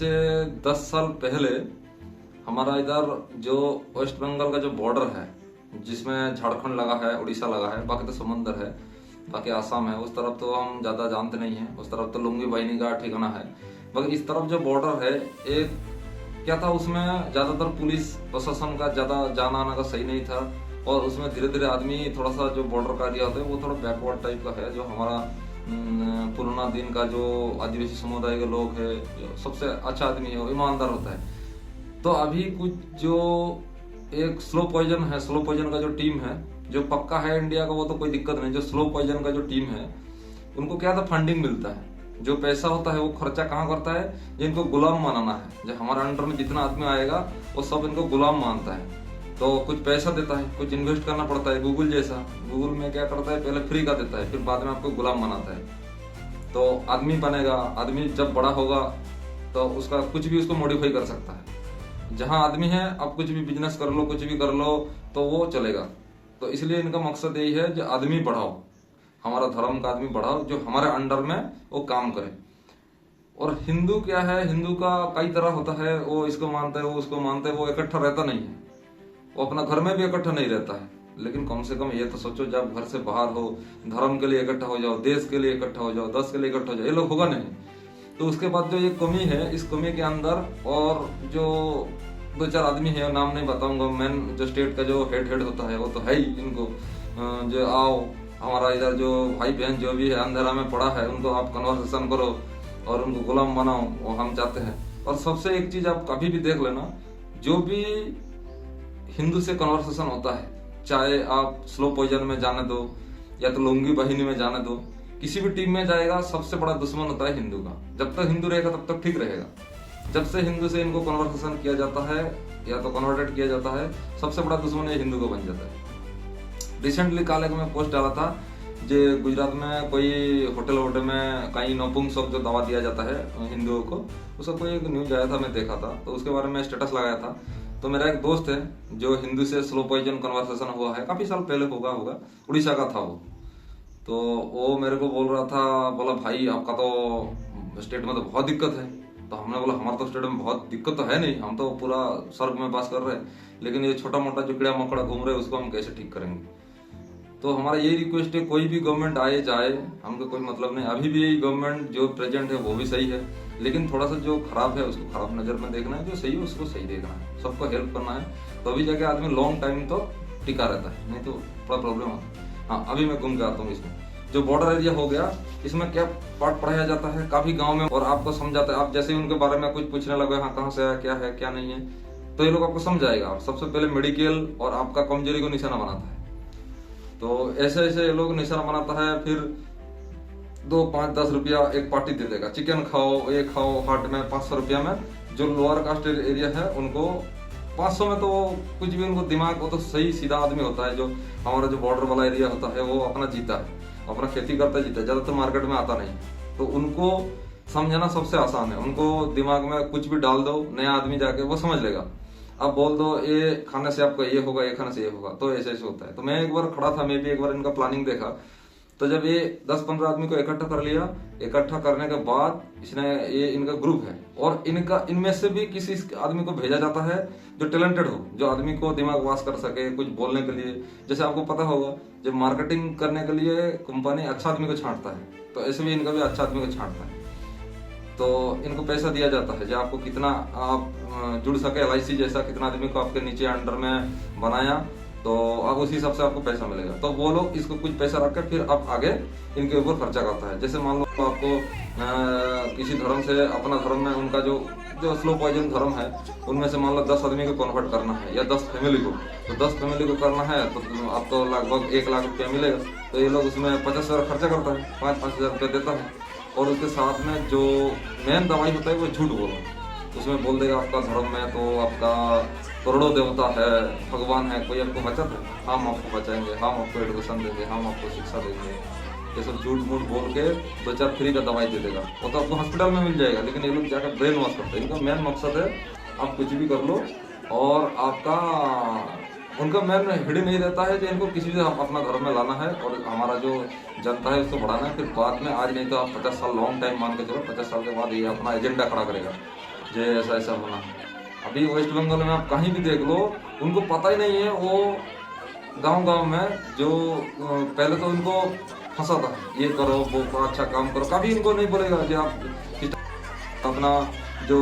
से 10 साल पहले हमारा इधर जो वेस्ट बंगाल का जो बॉर्डर है, जिसमें झारखंड लगा है, उड़ीसा लगा है, बाकी तो समुंदर है, बाकी आसाम है, उस तरफ तो हम ज्यादा जानते नहीं है। उस तरफ तो लुंगी बहिनी का ठिकाना है। बाकी इस तरफ जो बॉर्डर है, एक क्या था, उसमें ज्यादातर पुलिस प्रशासन का ज्यादा जाना आना का सही नहीं था, और उसमें धीरे धीरे आदमी थोड़ा सा जो बॉर्डर का एरिया होता है वो थोड़ा बैकवर्ड टाइप का है। जो हमारा पुराना दिन का जो आदिवासी समुदाय के लोग है, जो सबसे अच्छा आदमी है, वो ईमानदार होता है। तो अभी कुछ जो एक स्लो पॉइजन है, स्लो पॉइजन का जो टीम है, जो पक्का है इंडिया का वो तो कोई दिक्कत नहीं। जो स्लो पॉइजन का जो टीम है, उनको क्या था, फंडिंग मिलता है। जो पैसा होता है वो खर्चा कहाँ करता है, जिनको गुलाम बनाना है। जो हमारे अंडर में जितना आदमी आएगा वो सब इनको गुलाम मानता है, तो कुछ पैसा देता है, कुछ इन्वेस्ट करना पड़ता है। गूगल जैसा, गूगल में क्या करता है, पहले फ्री का देता है, फिर बाद में आपको गुलाम बनाता है। तो आदमी बनेगा, आदमी जब बड़ा होगा तो उसका कुछ भी उसको मॉडिफाई कर सकता है। जहां आदमी है, आप कुछ भी बिजनेस कर लो, कुछ भी कर लो, तो वो चलेगा। तो इसलिए इनका मकसद यही है, जो आदमी बढ़ाओ, हमारा धर्म का आदमी बढ़ाओ, जो हमारे अंडर में वो काम करे। और हिंदू क्या है, हिंदू का कई तरह होता है, वो इसको मानता है, वो उसको मानता है, वो इकट्ठा रहता नहीं है। वो अपना घर में भी इकट्ठा नहीं रहता है। लेकिन कम से कम ये तो सोचो, जब घर से बाहर हो, धर्म के लिए इकट्ठा हो जाओ, देश के लिए इकट्ठा हो जाओ, 10 के लिए इकट्ठा हो जाओ, ये लोग होगा नहीं। तो उसके बाद जो ये कमी है, इस कमी के अंदर और जो 2-4 आदमी है, नाम नहीं बताऊंगा, मेन जो स्टेट का जो हेड होता है वो तो है ही। इनको जो आओ, हमारा इधर जो भाई बहन जो भी है अंधेरा में पड़ा है, उनको आप कन्वर्सेशन करो और उनको गुलाम बनाओ, वो हम चाहते हैं। और सबसे एक चीज आप कभी भी देख लेना, जो भी हिंदू से कन्वर्सेशन होता है, चाहे आप स्लो पॉइजन में जाने दो या तो लुंगी बहिनी में जाने दो, किसी भी टीम में जाएगा, सबसे बड़ा दुश्मन होता है हिंदू का। जब तक हिंदू रहेगा तब तक ठीक रहेगा। जब से हिंदू से इनको कन्वर्सेशन किया जाता है या तो कन्वर्टेड किया जाता है, सबसे बड़ा दुश्मन ये हिंदू को बन जाता है। रिसेंटली काल एक में पोस्ट डाला था, जो गुजरात में कोई होटल में कहीं नपुंसक जो दवा दिया जाता है हिंदुओं को, उसका कोई एक न्यूज आया था, मैं देखा था, तो उसके बारे में स्टेटस लगाया था। तो मेरा एक दोस्त है जो हिंदू से स्लो पॉइजन कन्वर्सेशन हुआ है, काफी साल पहले होगा, उड़ीसा का था वो। तो वो मेरे को बोल रहा था, बोला भाई आपका तो स्टेट में तो बहुत दिक्कत है। तो हमने बोला हमारा तो स्टेट में बहुत दिक्कत तो है नहीं, हम तो पूरा स्वर्ग में बास कर रहे हैं, लेकिन ये छोटा मोटा जो कीड़ा मकोड़ा घूम रहे हैं उसको हम कैसे ठीक करेंगे। तो हमारा यही रिक्वेस्ट है, कोई भी गवर्नमेंट आए जाए, हमको कोई मतलब नहीं। अभी भी यही गवर्नमेंट जो प्रेजेंट है वो भी सही है, लेकिन थोड़ा सा जो खराब है उसको खराब नजर में देखना है, जो सही है उसको सही देखना है, सबको हेल्प करना है। तो अभी जाके आदमी लॉन्ग टाइम तो टिका रहता है, नहीं तो थोड़ा प्रॉब्लम होता है। हाँ, अभी मैं घूम के आता हूँ। इसमें जो बॉर्डर एरिया हो गया, इसमें क्या पाठ पढ़ाया जाता है काफी गाँव में, और आपको समझाता है। आप जैसे ही उनके बारे में कुछ पूछने लगे, हाँ कहाँ से है क्या नहीं है, तो ये लोग आपको समझाएगा। सबसे पहले मेडिकल और आपका कमजोरी को निशाना बनाता है। तो ऐसे ऐसे ये लोग निशाना बनाता है, फिर 2, 5, 10 रुपया एक पार्टी दे देगा, चिकन खाओ, ये खाओ, हाट में 500 रुपया में। जो लोअर कास्ट एरिया है उनको 500 में तो कुछ भी, उनको दिमाग, वो तो सही सीधा आदमी होता है। जो हमारा जो बॉर्डर वाला एरिया होता है वो अपना जीता है, अपना खेती करता जीता है, ज्यादातर मार्केट में आता नहीं। तो उनको समझाना सबसे आसान है। उनको दिमाग में कुछ भी डाल दो, नया आदमी जाके वो समझ लेगा। अब बोल दो ये खाने से आपको ये होगा, ये खाने से ये होगा, तो ऐसे ऐसे होता है। तो मैं एक बार खड़ा था, मैं भी एक बार इनका प्लानिंग देखा। तो जब ये 10-15 आदमी को इकट्ठा कर लिया, इकट्ठा करने के बाद इसने, ये इनका ग्रुप है, और इनमें से भी किसी आदमी को भेजा जाता है जो टैलेंटेड हो, जो आदमी को दिमाग वाश कर सके कुछ बोलने के लिए। जैसे आपको पता होगा, जब मार्केटिंग करने के लिए कंपनी अच्छा आदमी को छांटता है, तो ऐसे भी इनका भी अच्छा आदमी को छांटता है। तो इनको पैसा दिया जाता है, जो आपको कितना आप जुड़ सके, LIC जैसा कितना आदमी को आपके नीचे अंडर में बनाया, तो अब उसी हिसाब से आपको पैसा मिलेगा। तो वो लोग इसको कुछ पैसा रख के फिर अब आगे इनके ऊपर खर्चा करता है। जैसे मान लो आपको किसी धर्म से, अपना धर्म में उनका जो स्लो पॉइजन धर्म है, उनमें से मान लो 10 आदमी को कन्वर्ट करना है, या 10 फैमिली को, तो 10 फैमिली को करना है, तो आपको लगभग 1 लाख रुपया मिलेगा। तो ये लोग उसमें 50,000 खर्चा करता है, 5-5 हजार रुपया देता है। और उसके साथ में जो मेन दवाई होता है वो झूठ बोलो। उसमें बोल देगा आपका धर्म में तो आपका करोड़ों देवता है, भगवान है, कोई आपको बचाता है, हम आपको बचाएंगे, हम आपको एडुकेशन देंगे, हम आपको शिक्षा देंगे। ये सब झूठ मूठ बोल के 2-4 फ्री का दवाई दे देगा। वो तो आपको हॉस्पिटल में मिल जाएगा, लेकिन ये लोग जाकर ब्रेन वॉश करते हैं। इनका मेन मकसद है आप कुछ भी कर लो, और आपका उनका मेन हिडन नहीं रहता है कि इनको किसी भी अपना धर्म में लाना है और हमारा जो जनता है उसको बढ़ाना है। फिर बाद में, आज नहीं तो आप 50 साल लॉन्ग टाइम मान के चलो, 50 साल के बाद ये अपना एजेंडा खड़ा करेगा। जो ऐसा ऐसा होना है। अभी वेस्ट बंगाल में आप कहीं भी देख लो, उनको पता ही नहीं है। वो गांव गांव में जो पहले तो उनको फंसा था, ये करो वो करो, अच्छा काम करो, कभी इनको नहीं बोलेगा कि आप अपना जो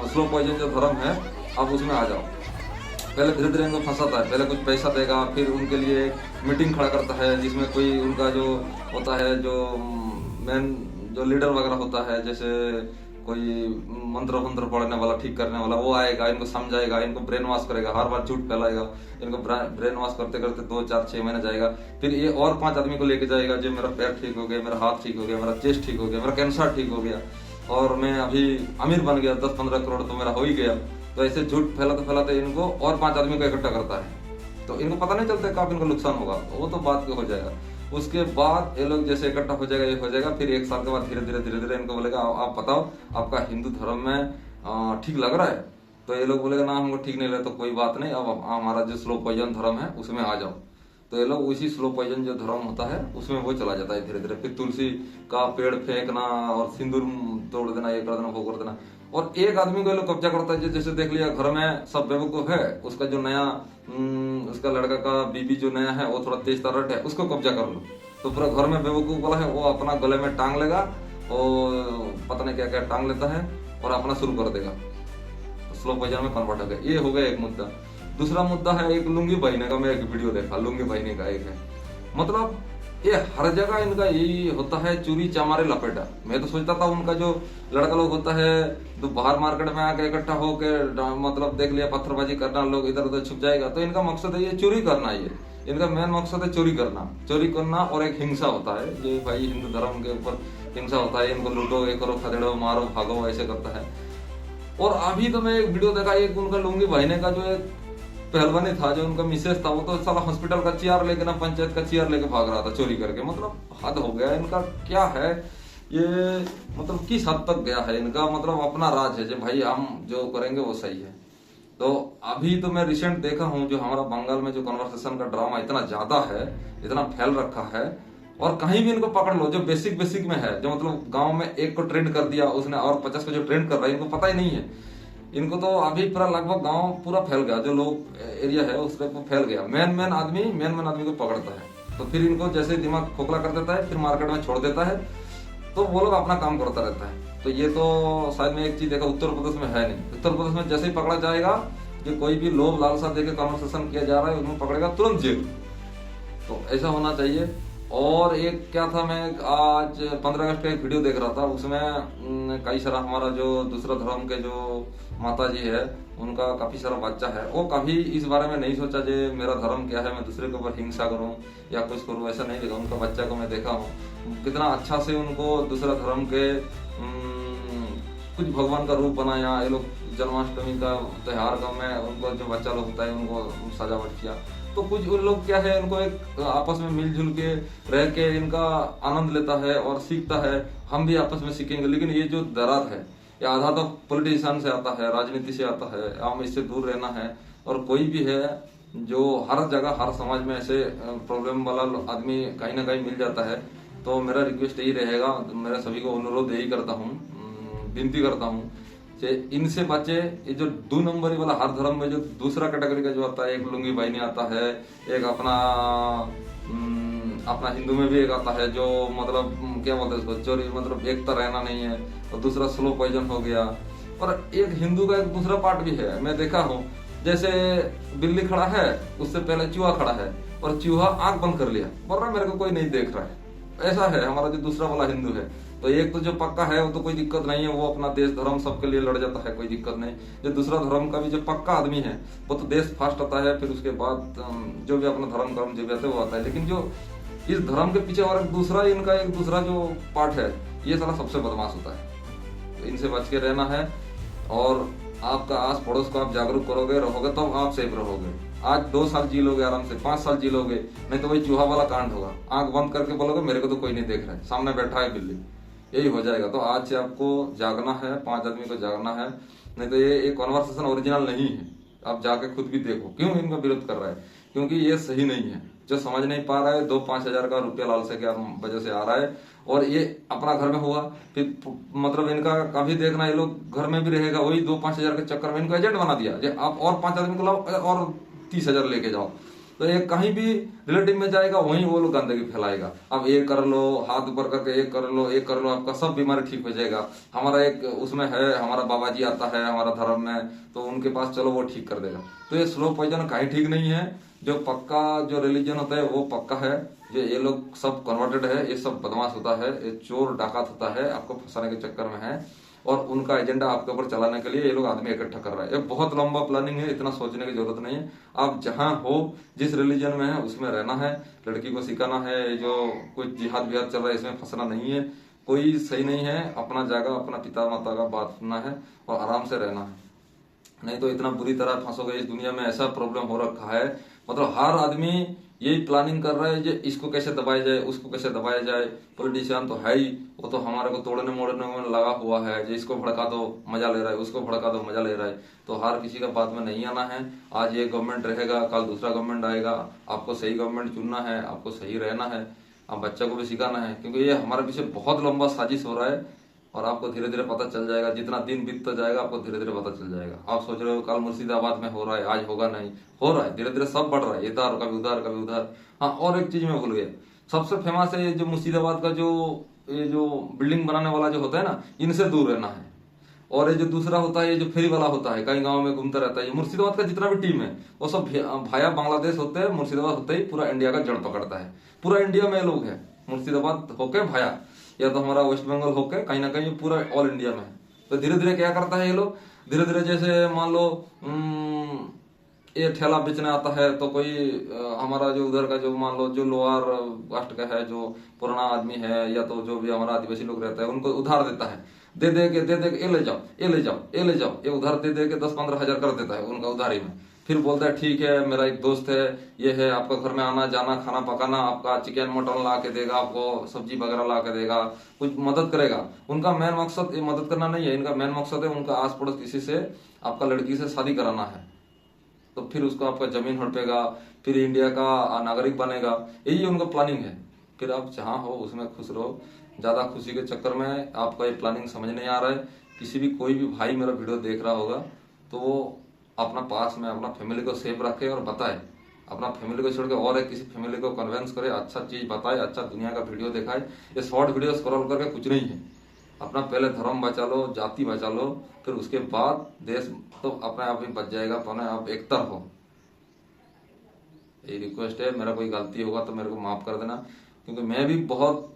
स्लो पॉइजन जो धर्म है आप उसमें आ जाओ। पहले धीरे धीरे इनको फंसाता है, पहले कुछ पैसा देगा, फिर उनके लिए मीटिंग खड़ा करता है जिसमें कोई उनका जो होता है, जो मेन जो लीडर वगैरह होता है, जैसे कोई मंत्र वंत्र पढ़ने वाला, ठीक करने वाला, वो आएगा, इनको समझाएगा, इनको ब्रेन वॉश करेगा, हर बार झूठ फैलाएगा, इनको ब्रेन वॉश करते करते 2 4 6 महीने जाएगा। फिर ये और 5 आदमी को लेके जाएगा, जो मेरा पैर ठीक हो गया, मेरा हाथ ठीक हो गया, मेरा चेस्ट ठीक हो गया, मेरा कैंसर ठीक हो गया और मैं अभी अमीर बन गया, 10 15 करोड़ तो मेरा हो ही गया। तो ऐसे झूठ फैलाते फैलाते इनको और 5 आदमी को इकट्ठा करता है। तो इनको पता नहीं चलता कब इनको नुकसान होगा, वो तो बात हो जाएगा। उसके बाद ये लोग जैसे इकट्ठा हो जाएगा, ये हो जाएगा, फिर 1 साल के बाद धीरे धीरे इनको बोलेगा आप बताओ आपका हिंदू धर्म में ठीक लग रहा है? तो ये लोग बोलेगा ना हमको ठीक नहीं लगा। तो कोई बात नहीं, अब हमारा जो स्लो पॉइजन धर्म है उसमें आ जाओ। तो ये लोग उसी स्लो पॉइजन जो धर्म होता है उसमें वो चला जाता है धीरे धीरे। फिर तुलसी का पेड़ फेंकना और सिंदूर तोड़ देना, ये कर देना, वो कर देना। और एक आदमी को ये लोग कब्जा करता है, जैसे देख लिया घर में सब बेवकूफ है, उसका जो नया उसका लड़का का बीबी जो नया है वो थोड़ा तेज तर्राट है, उसको कब्जा कर लो। तो पूरा घर में बेवकूफ वाला है, वो अपना गले में टांग लेगा और पता नहीं क्या क्या टांग लेता है और अपना शुरू कर देगा, स्लो पॉइजन में कन्वर्ट हो गया। ये हो गया एक मुद्दा। दूसरा मुद्दा है एक लुंगी बहने का। मैं एक वीडियो देखा, लुंगी बहने का एक है, मतलब ये हर जगह इनका यही होता है, चूरी चामारे लपेटा। मैं तो सोचता था उनका जो लड़का लोग होता है तो बाहर मार्केट में आके इकट्ठा होके मतलब देख लिया पत्थरबाजी करना, लोग इधर उधर छुप जाएगा, तो इनका मकसद है ये चोरी करना। ये इनका मेन मकसद है चोरी करना और एक हिंसा होता है, जो भाई हिंदू धर्म के ऊपर हिंसा होता है, इनको लूटो, ये करो, खदेड़ो, मारो, भागो, ऐसे करता है। और अभी तो मैं एक वीडियो देखा, एक उनका लुंगी बहने का जो एक पहलवानी था, जो उनका मिसेस था, वो तो साला हॉस्पिटल का चेयर लेके ना, पंचायत का चेयर लेके भाग रहा था चोरी करके। मतलब हद हो गया इनका। क्या है ये, मतलब किस हद तक गया है इनका, मतलब अपना राज है जो भाई हम जो करेंगे वो सही है। तो अभी तो मैं रिसेंट देखा हूँ, जो हमारा बंगाल में जो कन्वर्सेशन का ड्रामा इतना ज्यादा है, इतना फैल रखा है, और कहीं भी इनको पकड़ लो जो बेसिक में है, जो मतलब गांव में एक को ट्रेंड कर दिया उसने और 50 को जो ट्रेंड कर रहा है, इनको पता ही नहीं है। इनको तो अभी पूरा लगभग गांव पूरा फैल गया, जो लोग एरिया है उस पर फैल गया। मेन आदमी को पकड़ता है, तो फिर इनको जैसे दिमाग खोखला कर देता है, फिर मार्केट में छोड़ देता है, तो वो लोग अपना काम करता रहता है। तो ये तो शायद मैं एक चीज देखा, उत्तर प्रदेश में है नहीं। उत्तर प्रदेश में जैसे ही पकड़ा जाएगा कि कोई भी लोभ लालसा देके कन्वर्सेशन किया जा रहा है, उन्हें पकड़ेगा तुरंत जेल। तो ऐसा होना चाहिए। और एक क्या था, मैं आज 15 अगस्त का एक वीडियो देख रहा था, उसमें कई सारा हमारा जो दूसरा धर्म के जो माता जी है उनका काफी सारा बच्चा है, वो कभी इस बारे में नहीं सोचा जे मेरा धर्म क्या है, मैं दूसरे के ऊपर हिंसा करूं या कुछ करूं, ऐसा नहीं देखा। उनका बच्चा को मैं देखा हूँ कितना अच्छा से उनको दूसरा धर्म के कुछ भगवान का रूप बनाया। ये लोग जन्माष्टमी का त्योहार का में उनको जो बच्चा लोग होता है उनको सजावट किया। तो कुछ उन लोग क्या है, इनको एक आपस में मिलजुल के रह के इनका आनंद लेता है और सीखता है, हम भी आपस में सीखेंगे। लेकिन ये जो दरार है, ये आधा तो पॉलिटिशियन से आता है, राजनीति से आता है, हम इससे दूर रहना है। और कोई भी है जो हर जगह हर समाज में ऐसे प्रॉब्लम वाला आदमी कहीं ना कहीं मिल जाता है, तो मेरा रिक्वेस्ट यही रहेगा, मेरा सभी को अनुरोध यही करता हूँ, विनती करता हूँ, इनसे बचे। ये जो 2 नंबरी वाला हर धर्म में जो दूसरा कैटेगरी का जो आता है, एक लुंगी बहनी आता है, एक अपना हिंदू में भी एक आता है जो मतलब क्या बोलते हैं उसको, चोरी, मतलब एकता रहना नहीं है, और दूसरा स्लो पॉइजन हो गया। और एक हिंदू का एक दूसरा पार्ट भी है, मैं देखा हूँ, जैसे बिल्ली खड़ा है, उससे पहले चूहा खड़ा है और चूहा आंख बंद कर लिया, बोल रहा मेरे को कोई नहीं देख रहा है। ऐसा है हमारा जो दूसरा वाला हिंदू है। तो एक तो जो पक्का है वो तो कोई दिक्कत नहीं है, वो अपना देश धर्म सबके लिए लड़ जाता है, कोई दिक्कत नहीं। जो दूसरा धर्म का भी जो पक्का आदमी है वो तो देश फर्स्ट आता है, फिर उसके बाद जो भी अपना धर्म कर्म जो भी आता है वो आता है। लेकिन जो इस धर्म के पीछे और दूसरा इनका एक दूसरा जो पार्ट है, ये साला सबसे बदमाश होता है। तो इनसे बच के रहना है, और आपका आस पड़ोस को आप जागरूक करोगे, रहोगे, तो आप सेफ रहोगे। आज 2 साल जी लोगे आराम से, 5 साल जी लोगे, नहीं तो वही चूहा वाला कांड होगा, आंख बंद करके बोलोगे मेरे को तो कोई नहीं देख रहा है, सामने बैठा है बिल्ली, यही हो जाएगा। तो आज से आपको जागना है, 5 आदमी को जागना है, नहीं तो ये कॉन्वर्सेशन ओरिजिनल नहीं है। आप जाके खुद भी देखो क्यों इनका विरोध कर रहा है, क्योंकि ये सही नहीं है। जो समझ नहीं पा रहा है, 2-5 हजार का रुपया लालसे के वजह से आ रहा है, और ये अपना घर में हुआ, फिर मतलब इनका कभी देखना ये लोग घर में भी रहेगा, वही 2-5 हजार के चक्कर में इनको एजेंट बना दिया जे आप और 5 आदमी को लाओ और 30 हजार लेके जाओ। तो ये कहीं भी रिलेटिव में जाएगा वहीं वो लोग गंदगी फैलाएगा। अब ये कर लो, हाथ ऊपर करके एक कर लो, एक कर लो, आपका सब बीमारी ठीक हो जाएगा। हमारा एक उसमें है, हमारा बाबा जी आता है हमारा धर्म में, तो उनके पास चलो वो ठीक कर देगा। तो ये स्लो पॉइजन कहीं ठीक नहीं है। जो पक्का जो रिलीजन होता है वो पक्का है। जो ये लोग सब कन्वर्टेड है, ये सब बदमाश होता है, ये चोर डाकत होता है, आपको फंसाने के चक्कर में है और उनका एजेंडा आपके ऊपर चलाने के लिए ये लोग आदमी इकट्ठा कर रहा है। ये बहुत लंबा प्लानिंग है, इतना सोचने की जरूरत नहीं है। आप जहां हो, जिस रिलीजन में है उसमें रहना है, लड़की को सिखाना है। जो कुछ जिहाद विहाद चल रहा है इसमें फंसना नहीं है, कोई सही नहीं है। अपना जगह अपना पिता माता का बात सुनना है और आराम से रहना है, नहीं तो इतना बुरी तरह फंसोगे। इस दुनिया में ऐसा प्रॉब्लम हो रखा है, मतलब हर आदमी यही प्लानिंग कर रहा है कि इसको कैसे दबाया जाए, उसको कैसे दबाया जाए। पॉलिटिशियन तो है ही, वो तो हमारे को तोड़ने मोड़ने में लगा हुआ है। जो इसको भड़का दो मजा ले रहा है, उसको भड़का दो मजा ले रहा है। तो हर किसी का बात में नहीं आना है। आज ये गवर्नमेंट रहेगा, कल दूसरा गवर्नमेंट आएगा, आपको सही गवर्नमेंट चुनना है, आपको सही रहना है, आप बच्चा को भी सिखाना है। क्योंकि ये हमारे पीछे बहुत लंबा साजिश हो रहा है और आपको धीरे धीरे पता चल जाएगा। जितना दिन बीतता जाएगा आपको धीरे धीरे पता चल जाएगा। आप सोच रहे हो कल मुर्शिदाबाद में हो रहा है, आज होगा नहीं, हो रहा है, धीरे धीरे सब बढ़ रहा है, इधर कभी उधर कभी उधर। हाँ, और एक चीज मैं भूल गया, सबसे फेमस है ये जो मुर्शिदाबाद का ये जो बिल्डिंग बनाने वाला जो होता है ना, इनसे दूर रहना है। और ये जो दूसरा होता है, ये जो फेरी वाला होता है, कई गांव में घूमता रहता है, ये मुर्शिदाबाद का जितना भी टीम है वो सब भाया बांग्लादेश होते हैं। मुर्शिदाबाद होते ही पूरा इंडिया का जड़ पकड़ता है। पूरा इंडिया में लोग हैं, मुर्शिदाबाद होके भाया या तो हमारा वेस्ट बंगाल होके कहीं ना कहीं पूरा ऑल इंडिया में है। तो धीरे धीरे क्या करता है ये लोग, धीरे धीरे जैसे मान लो ये ठेला बेचने आता है तो कोई हमारा जो उधर का जो मान लो जो लोअर कास्ट का है, जो पुराना आदमी है या तो जो भी हमारा आदिवासी लोग रहता है, उनको उधार देता है। दे दे के ये ले जाओ, ये ले जाओ, ये ले जाओ, ये उधार दे दे के 10-15 हजार कर देता है उनका उधारी में। फिर बोलता है ठीक है, मेरा एक दोस्त है, ये है, आपका घर में आना जाना, खाना पकाना, आपका चिकन मटन ला के देगा, आपको सब्जी वगैरह ला के देगा, कुछ मदद करेगा। उनका मेन मकसद ये मदद करना नहीं है, इनका मेन मकसद है उनका आस पड़ोस किसी से आपका लड़की से शादी कराना है। तो फिर उसको आपका जमीन हड़पेगा, फिर इंडिया का नागरिक बनेगा, यही उनका प्लानिंग है। फिर आप जहां हो उसमें खुश रहो। ज्यादा खुशी के चक्कर में आपका ये प्लानिंग समझ नहीं आ रहा है। किसी भी कोई भी भाई मेरा वीडियो देख रहा होगा तो वो अपना पास में अपना फैमिली को सेफ रखे और बताए, अपना फैमिली को छोड़ के और एक किसी फैमिली को कन्विंस करे, अच्छा चीज बताए, अच्छा दुनिया का वीडियो दिखाए। ये शॉर्ट वीडियो स्क्रॉल करके कुछ नहीं है। अपना पहले धर्म बचा लो, जाति बचा लो, फिर उसके बाद देश तो अपने आप ही बच जाएगा। अपने आप एकता हो, यही रिक्वेस्ट है। मेरा कोई गलती होगा तो मेरे को माफ कर देना, क्योंकि मैं भी बहुत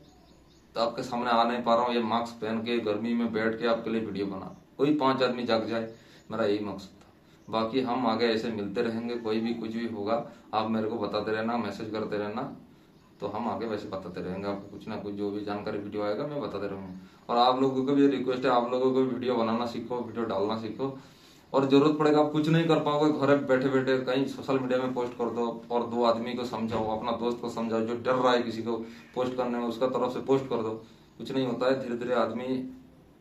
आपके सामने आ नहीं पा रहा हूँ। ये मास्क पहन के गर्मी में बैठ के आपके लिए वीडियो बना, कोई 5 आदमी जग जाए, मेरा यही मकसद था। बाकी हम आगे ऐसे मिलते रहेंगे, कोई भी कुछ भी होगा आप मेरे को बताते रहना, मैसेज करते रहना, तो हम आगे वैसे बताते रहेंगे आपको कुछ ना कुछ जो भी जानकारी वीडियो आएगा मैं बताते रहूंगा। और आप लोगों को भी रिक्वेस्ट है, आप लोगों को वीडियो बनाना सीखो, वीडियो डालना सीखो। और जरूरत पड़ेगा, आप कुछ नहीं कर पाओगे घर बैठे बैठे कहीं सोशल मीडिया में पोस्ट कर दो और 2 आदमी को समझाओ, अपना दोस्त को समझाओ जो डर रहा है किसी को पोस्ट करने में, उसका तरफ से पोस्ट कर दो। कुछ नहीं होता है, धीरे धीरे आदमी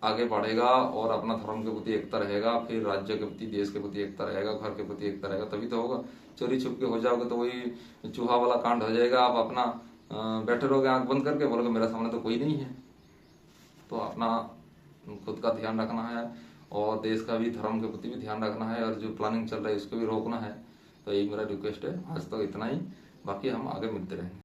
आगे बढ़ेगा और अपना धर्म के प्रति एकता रहेगा, फिर राज्य के प्रति देश के प्रति एकता रहेगा, घर के प्रति एकता रहेगा, तभी तो होगा। चोरी छुप के हो जाओगे तो वही चूहा वाला कांड हो जाएगा। आप अपना बैठे रहोगे आंख बंद करके, बोलोगे मेरे सामने तो कोई नहीं है। तो अपना खुद का ध्यान रखना है और देश का भी, धर्म के प्रति भी ध्यान रखना है, और जो प्लानिंग चल रहा है उसको भी रोकना है। तो यही मेरा रिक्वेस्ट है। आज तो इतना ही, बाकी हम आगे मिलते रहेंगे।